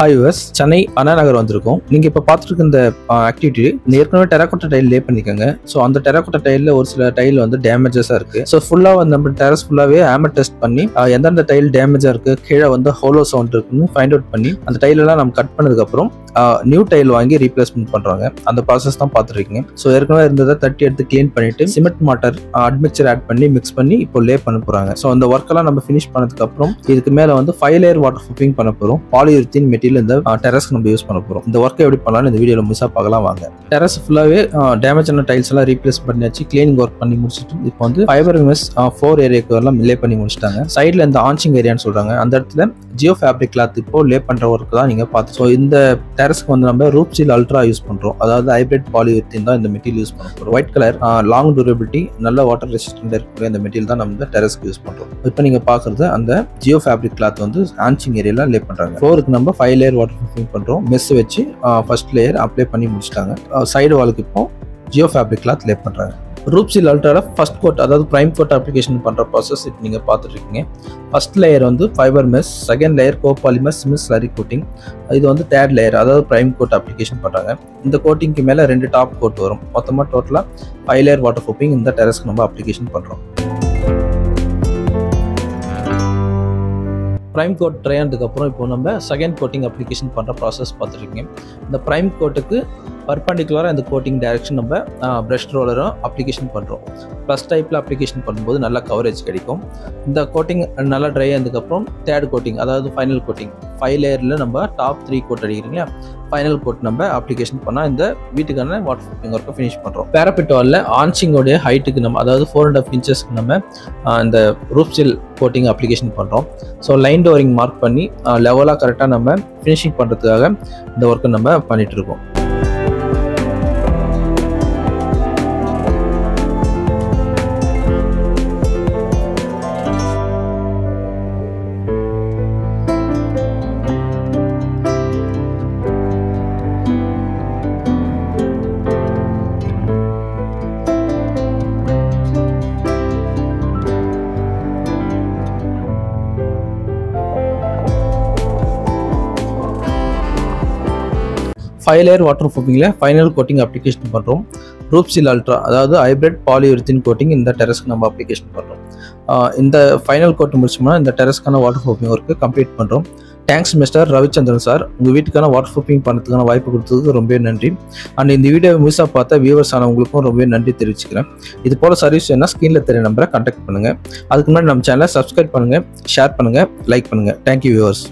Hi US Chennai Anna Nagar வந்திருக்கோம். நீங்க இப்ப பார்த்துருக்க இந்த ஆக்டிவிட்டி ஏற்கனவே டெராகோட்டா டைல் லே பண்ணிக்கோங்க. ஸோ அந்த டெராகோட்டா டைல்ல ஒரு சில டைல் வந்து டேமேஜஸா இருக்கு. ஸோ ஃபுல்லா வந்து நம்ம டெரஸ் ஃபுல்லாவே ஹேமர் டெஸ்ட் பண்ணி எந்தெந்த டைல் டேமேஜா இருக்கு, கீழே வந்து ஹோலோ சவுண்ட் இருக்குன்னு ஃபைண்ட் அவுட் பண்ணி அந்த டைல் எல்லாம் நம்ம கட் பண்ணதுக்கு அப்புறம் நியூ டைல் வாங்கி ரீப்ளேஸ்மெண்ட் பண்றாங்க. அந்த ப்ராசஸ் தான் பார்த்துருக்கீங்க. ஸோ ஏற்கனவே இருந்ததை தட்டி எடுத்து கிளீன் பண்ணிட்டு சிமெண்ட் மாட்டர் அட்மிக்சர் ஆட் பண்ணி மிக்ஸ் பண்ணி இப்போ லே பண்ண போறாங்க. ஸோ அந்த ஒர்க் எல்லாம் நம்ம ஃபினிஷ் பண்ணதுக்கு அப்புறம் இதுக்கு மேல வந்து 5 லேயர் வாட்டர் ப்ரூஃபிங் பண்ண போறோம். பாலியூரித்தீன் மெட்டீரியல் இந்த டெரஸ் நம்ம யூஸ் பண்ண போறோம். இந்த ஒர்க்கை எப்படி பண்ணலாம்னு இந்த வீடியோல முழுசா பார்க்கலாம் வாங்க. டெரஸ் ஃபுல்லாவே டேமேஜ் ஆன டைல்ஸ் எல்லாம் ரீப்ளேஸ் பண்ணியாச்சு, கிளீனிங் ஒர்க் பண்ணி முடிச்சுட்டு இப்போ வந்து ஃபைபர் எம்எஸ் 4 ஏரியாக்கு எல்லாம் லே பண்ணி முடிச்சிட்டாங்க. சைட்ல இந்த ஆன்ச்சிங் ஏரியான்னு சொல்றாங்க, அந்த இடத்துல ஜியோ ஃபேப்ரிக் கிளாத் இப்போ லே பண்ற ஒர்க் தான் நீங்க பார்த்து. ஸோ இந்த டெரஸ்க்கு வந்து நம்ம ரூப் சீல் அல்ட்ரா யூஸ் பண்றோம். அதாவது ஹைபிரிட் பாலியூரித்தீன் தான் இந்த மெட்டீரியல் யூஸ் பண்ண போறோம். ஒயிட் கலர் லாங் டியூரபிலிட்டி நல்ல வாட்டர் ரெசிஸ்டன்ட் இருக்கிற இந்த மெட்டீரியல் தான் நம்ம இந்த டெரஸ்க்கு யூஸ் பண்றோம். இப்போ நீங்க பாக்குறது அந்த ஜியோ ஃபேப்ரிக் கிளாத் வந்து ஆன்ச்சிங் ஏரியால லே பண்றாங்க. ஃப்ளோருக்கு நம்ம 5 லேயர் வாட்டர் ப்ரூஃபிங் பண்றோம். மெஸ் வச்சு ஃபர்ஸ்ட் லேயர் அப்ளை பண்ணி முடிச்சிட்டாங்க. சைடு வாலுக்கு இப்போ ஜியோ ஃபேப்ரிக் கிளாத் லே பண்றாங்க. ரூப் சீல் அல்ட்ரால ஃபர்ஸ்ட் கோட் அதாவது பிரைம் கோட் அப்ளிகேஷன் பண்ற ப்ராசஸ் இப்போ நீங்க பார்த்துட்டு இருக்கீங்க. ஃபர்ஸ்ட் லேயர் வந்து fibre mess, second layer copolymer cement slurry coating, இது வந்து தேர்ட் லேயர் அதாவது பிரைம் கோட் அப்ளிகேஷன் பண்றாங்க. இந்த கோட்டிங்க்கு மேல 2 டாப் கோட் வரும். மொத்தமா டோட்டலா 5 லேயர் வாட்டர் ப்ரூஃபிங் இந்த டெரஸ்க்கு நம்ம அப்ளிகேஷன் பண்றோம். பிரைம் கோட் ட்ரை ஆனதுக்கு அப்புறம் இப்போ நம்ம செகண்ட் கோட்டிங் அப்ளிகேஷன் பண்ணுற ப்ராசஸ் பார்த்துருக்கீங்க. இந்த பிரைம் கோட்டுக்கு பர்பண்டிகுலராக இந்த கோட்டிங் டைரக்ஷன் நம்ம ப்ரஷ் ரோலரும் அப்ளிகேஷன் பண்ணுறோம். ப்ளஸ் டைப்பில் அப்ளிகேஷன் பண்ணும்போது நல்லா கவரேஜ் கிடைக்கும். இந்த கோட்டிங் நல்லா ட்ரை ஆனதுக்கப்புறம் தேர்ட் கோட்டிங் அதாவது ஃபைனல் கோட்டிங் 5 லேயரில் நம்ம டாப் 3 கோட் அடிக்கிறீங்களா, ஃபைனல் கோட் நம்ம அப்ளிகேஷன் பண்ணால் இந்த வீட்டுக்கான வாட்டர் ப்ரூஃபிங் ஒர்க்கை ஃபினிஷ் பண்ணுறோம். பேரபிட் வாலில் ஆன்ச்சிங்கோடைய ஹைட்டுக்கு நம்ம அதாவது 4.5 இன்ச்சஸ்க்கு நம்ம இந்த ரூப் சீல் கோட்டிங் அப்ளிகேஷன் பண்ணுறோம். ஸோ லைன் டோரிங் மார்க் பண்ணி லெவலாக கரெக்டாக நம்ம ஃபினிஷிங் பண்ணுறதுக்காக இந்த ஒர்க்கை நம்ம பண்ணிட்டு இருக்கோம். ஃபைவ் லேயர் வாட்டர் ப்ரூஃபிங்ல ஃபைனல் கோட்டிங் அப்ளிகேஷன் பண்ணுறோம். ரூப் சீல் அல்ட்ரா அதாவது ஹைபிரிட் பாலியூரித்தீன் கோட்டிங் இந்த டெரஸ்க்கு நம்ம அப்ளிகேஷன் பண்ணுறோம். இந்த ஃபைனல் கோட் முடிச்சோம்னா இந்த டெரஸ்க்கான வாட்டர் ப்ரூஃபிங் ஒர்க்கு கம்ப்ளீட் பண்ணுறோம். தேங்க்ஸ் மிஸ்டர் ரவிச்சந்திரன் சார், உங்கள் வீட்டுக்கான வாட்டர் ப்ரூஃபிங் பண்ணுறதுக்கான வாய்ப்பு கொடுத்ததுக்கு ரொம்ப நன்றி. அண்ட் இந்த வீடியோ முழுசாக பார்த்த வியூவர்ஸ் ஆனவங்களுக்கும் ரொம்ப நன்றி தெரிவிச்சுக்கிறேன். இது போல சர்வீஸ் என்ன ஸ்க்ரீனில் தெரிய நம்பரை கான்டாக்ட் பண்ணுங்கள். அதுக்கு முன்னாடி நம்ம சேனலை சப்ஸ்கிரைப் பண்ணுங்கள், ஷேர் பண்ணுங்கள், லைக் பண்ணுங்கள். Thank you viewers.